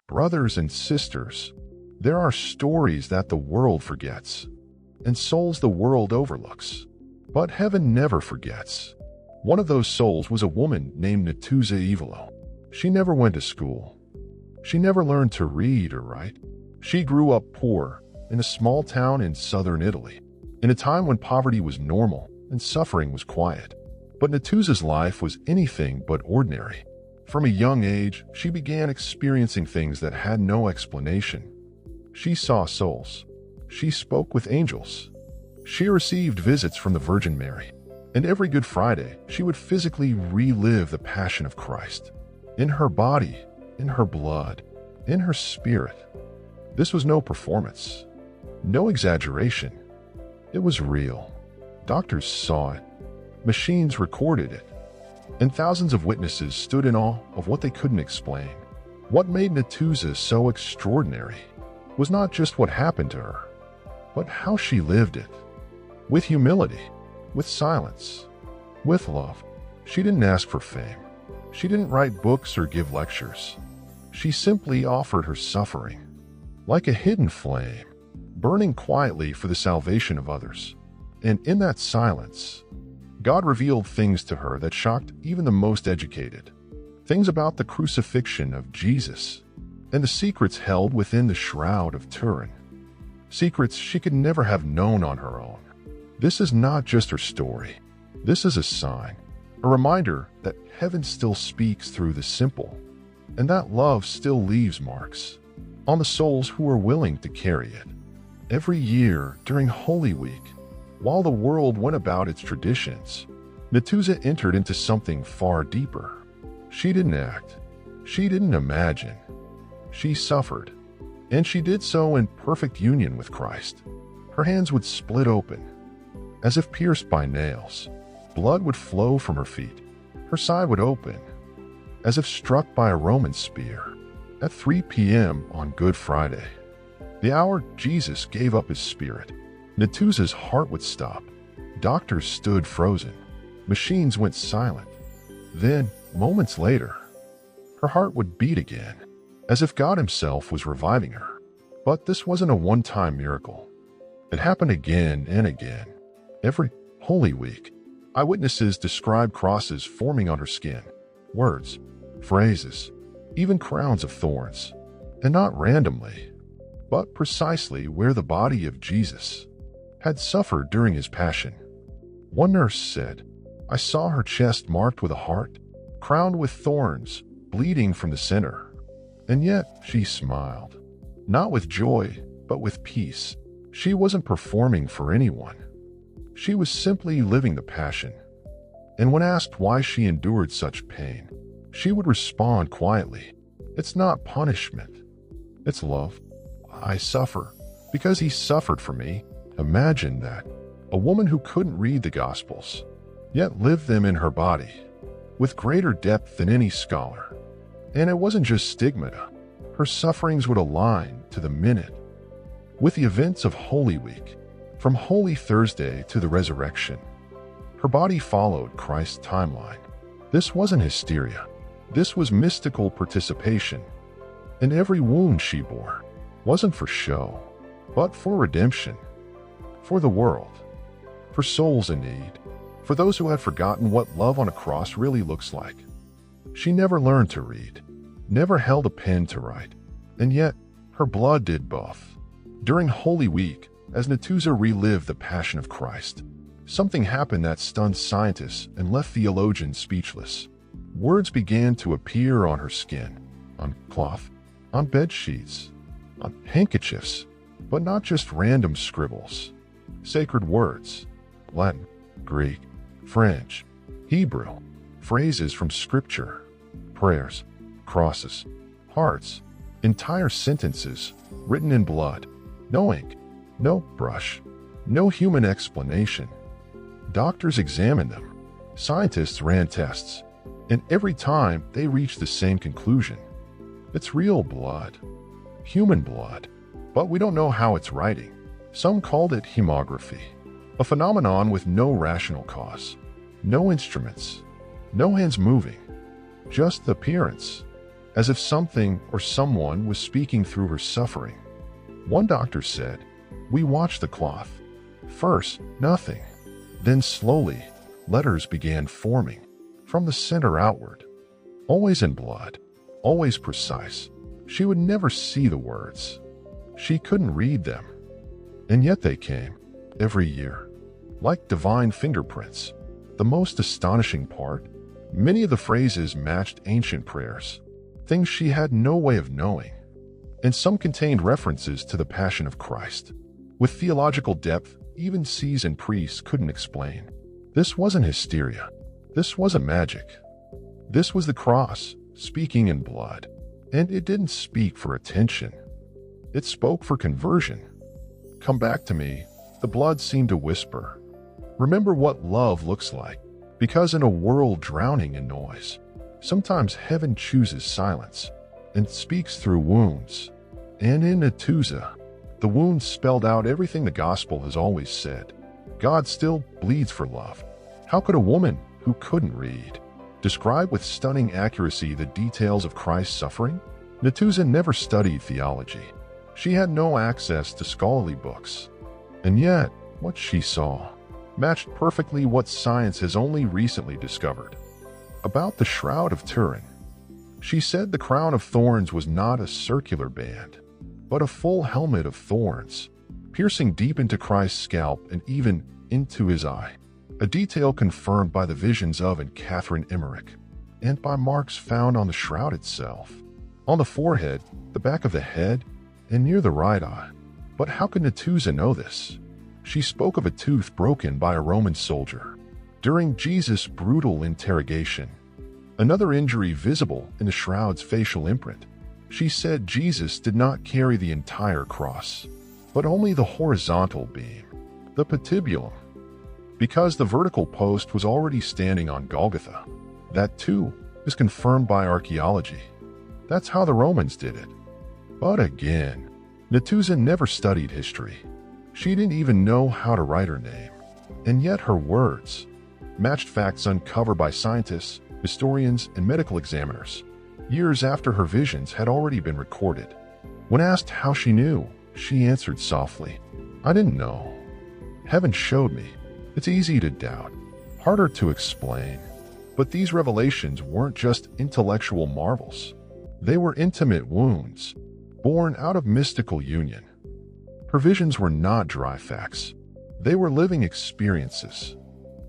Brothers and sisters, there are stories that the world forgets, and souls the world overlooks. But heaven never forgets. One of those souls was a woman named Natuzza Evolo. She never went to school. She never learned to read or write. She grew up poor in a small town in southern Italy, in a time when poverty was normal and suffering was quiet. But Natuzza's life was anything but ordinary. From a young age, she began experiencing things that had no explanation. She saw souls. She spoke with angels. She received visits from the Virgin Mary. And every Good Friday, she would physically relive the Passion of Christ. In her body, in her blood, in her spirit. This was no performance. No exaggeration. It was real. Doctors saw it. Machines recorded it. And thousands of witnesses stood in awe of what they couldn't explain. What made Natuzza so extraordinary was not just what happened to her, but how she lived it. With humility, with silence, with love. She didn't ask for fame. She didn't write books or give lectures. She simply offered her suffering, like a hidden flame, burning quietly for the salvation of others. And in that silence, God revealed things to her that shocked even the most educated. Things about the crucifixion of Jesus and the secrets held within the Shroud of Turin. Secrets she could never have known on her own. This is not just her story. This is a sign, a reminder that heaven still speaks through the simple, and that love still leaves marks on the souls who are willing to carry it. Every year during Holy Week, while the world went about its traditions, Natuzza entered into something far deeper. She didn't act. She didn't imagine. She suffered. And she did so in perfect union with Christ. Her hands would split open, as if pierced by nails. Blood would flow from her feet. Her side would open, as if struck by a Roman spear. At 3 p.m. on Good Friday, the hour Jesus gave up his spirit, Natuzza's heart would stop. Doctors stood frozen. Machines went silent. Then, moments later, her heart would beat again, as if God himself was reviving her. But this wasn't a one-time miracle. It happened again and again. Every Holy Week, eyewitnesses described crosses forming on her skin, words, phrases, even crowns of thorns, and not randomly, but precisely where the body of Jesus had suffered during his passion. One nurse said, "I saw her chest marked with a heart, crowned with thorns, bleeding from the center. And yet she smiled, not with joy, but with peace. She wasn't performing for anyone. She was simply living the passion." And when asked why she endured such pain, she would respond quietly, "It's not punishment. It's love. I suffer because he suffered for me." Imagine that. A woman who couldn't read the Gospels, yet lived them in her body, with greater depth than any scholar. And it wasn't just stigmata. Her sufferings would align to the minute with the events of Holy Week, from Holy Thursday to the resurrection. Her body followed Christ's timeline. This wasn't hysteria. This was mystical participation. And every wound she bore wasn't for show, but for redemption. For the world, for souls in need, for those who had forgotten what love on a cross really looks like. She never learned to read, never held a pen to write, and yet her blood did both. During Holy Week, as Natuzza relived the Passion of Christ, something happened that stunned scientists and left theologians speechless. Words began to appear on her skin, on cloth, on bed sheets, on handkerchiefs, but not just random scribbles. Sacred words, Latin, Greek, French, Hebrew, phrases from Scripture, prayers, crosses, hearts, entire sentences written in blood. No ink, no brush, no human explanation. Doctors examined them. Scientists ran tests. And every time they reached the same conclusion. It's real blood. Human blood. But we don't know how it's writing. Some called it hemography, a phenomenon with no rational cause, no instruments, no hands moving, just the appearance, as if something or someone was speaking through her suffering. One doctor said, "We watched the cloth. First, nothing. Then slowly, letters began forming, from the center outward. Always in blood, always precise. She would never see the words. She couldn't read them. And yet they came, every year, like divine fingerprints. The most astonishing part, many of the phrases matched ancient prayers, things she had no way of knowing. And some contained references to the Passion of Christ, with theological depth even seasoned priests couldn't explain. This wasn't hysteria. This wasn't magic. This was the cross, speaking in blood. And it didn't speak for attention. It spoke for conversion. Come back to me, the blood seemed to whisper. Remember what love looks like, because in a world drowning in noise, sometimes heaven chooses silence and speaks through wounds. And in Natuzza, the wounds spelled out everything the gospel has always said. God still bleeds for love. How could a woman who couldn't read describe with stunning accuracy the details of Christ's suffering? Natuzza never studied theology. She had no access to scholarly books. And yet, what she saw matched perfectly what science has only recently discovered. About the Shroud of Turin, she said the crown of thorns was not a circular band, but a full helmet of thorns, piercing deep into Christ's scalp and even into his eye. A detail confirmed by the visions of and Catherine Emmerich, and by marks found on the shroud itself, on the forehead, the back of the head, and near the right eye. But how could Natuzza know this? She spoke of a tooth broken by a Roman soldier during Jesus' brutal interrogation, another injury visible in the shroud's facial imprint. She said Jesus did not carry the entire cross, but only the horizontal beam, the patibulum, because the vertical post was already standing on Golgotha. That, too, is confirmed by archaeology. That's how the Romans did it. But again, Natuzza never studied history. She didn't even know how to write her name. And yet her words matched facts uncovered by scientists, historians, and medical examiners, years after her visions had already been recorded. When asked how she knew, she answered softly, "I didn't know. Heaven showed me." It's easy to doubt, harder to explain. But these revelations weren't just intellectual marvels. They were intimate wounds, born out of mystical union. Her visions were not dry facts. They were living experiences,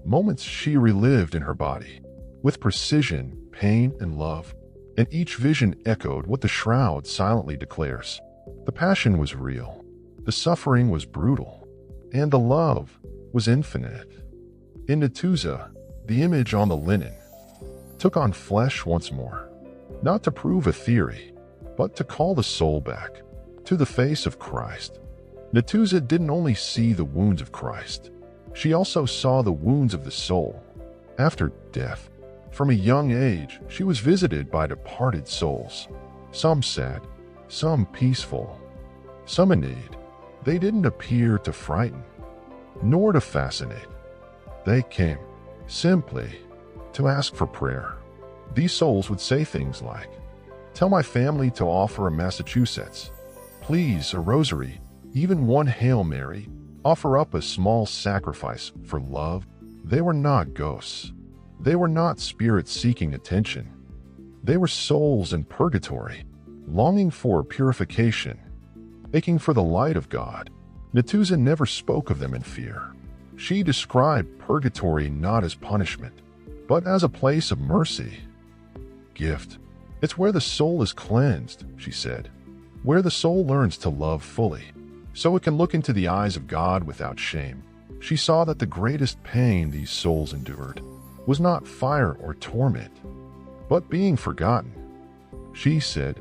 moments she relived in her body, with precision, pain, and love. And each vision echoed what the shroud silently declares. The passion was real, the suffering was brutal, and the love was infinite. In Natuzza, the image on the linen took on flesh once more, not to prove a theory, but to call the soul back to the face of Christ. Natuzza didn't only see the wounds of Christ, she also saw the wounds of the soul. After death, from a young age, she was visited by departed souls, some sad, some peaceful, some in need. They didn't appear to frighten, nor to fascinate. They came, simply, to ask for prayer. These souls would say things like, "Tell my family to offer a Massachusetts. Please, a rosary, even one Hail Mary. Offer up a small sacrifice for love." They were not ghosts. They were not spirits seeking attention. They were souls in purgatory, longing for purification, aching for the light of God. Natuzza never spoke of them in fear. She described purgatory not as punishment, but as a place of mercy, gift. It's where the soul is cleansed, she said, where the soul learns to love fully, so it can look into the eyes of God without shame. She saw that the greatest pain these souls endured was not fire or torment, but being forgotten. She said,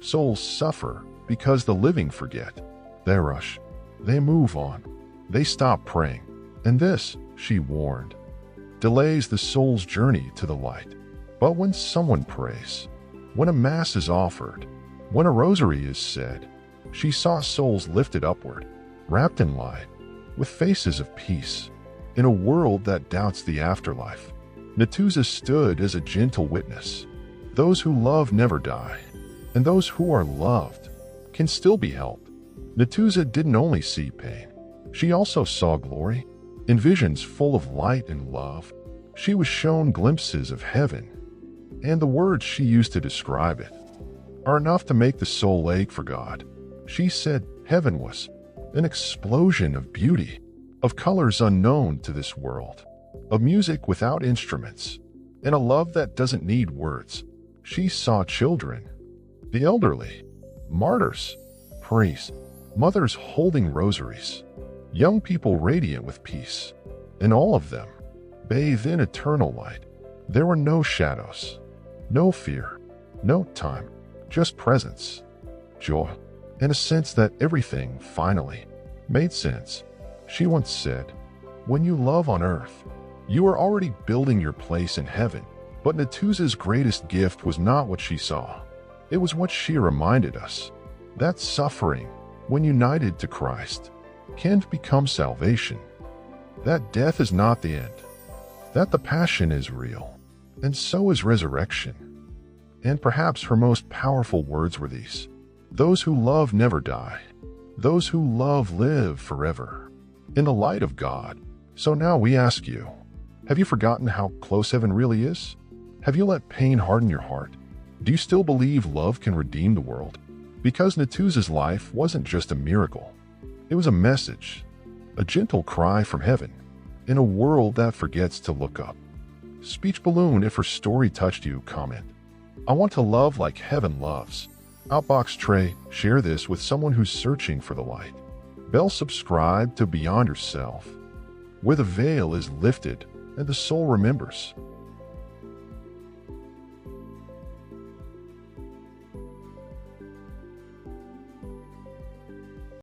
souls suffer because the living forget. They rush, they move on, they stop praying. And this, she warned, delays the soul's journey to the light. But when someone prays, when a mass is offered, when a rosary is said, she saw souls lifted upward, wrapped in light, with faces of peace. In a world that doubts the afterlife, Natuzza stood as a gentle witness. Those who love never die. and those who are loved can still be helped. Natuzza didn't only see pain. She also saw glory. In visions full of light and love, she was shown glimpses of heaven, and the words she used to describe it are enough to make the soul ache for God. She said heaven was an explosion of beauty, of colors unknown to this world, of music without instruments, and a love that doesn't need words. She saw children, the elderly, martyrs, priests, mothers holding rosaries, young people radiant with peace, and all of them bathed in eternal light. There were no shadows, no fear, no time, just presence, joy, and a sense that everything finally made sense. She once said, "When you love on earth, you are already building your place in heaven." But Natuzza's greatest gift was not what she saw. It was what she reminded us, that suffering, when united to Christ, can become salvation, that death is not the end, that the passion is real, and so is resurrection. And perhaps her most powerful words were these: "Those who love never die. Those who love live forever, in the light of God." So now we ask you, have you forgotten how close heaven really is? Have you let pain harden your heart? Do you still believe love can redeem the world? Because Natuzza's life wasn't just a miracle. It was a message, a gentle cry from heaven, in a world that forgets to look up. Speech balloon, if her story touched you, comment, "I want to love like heaven loves." Outbox tray, share this with someone who's searching for the light. Bell, subscribe to Beyond Yourself, where the veil is lifted and the soul remembers.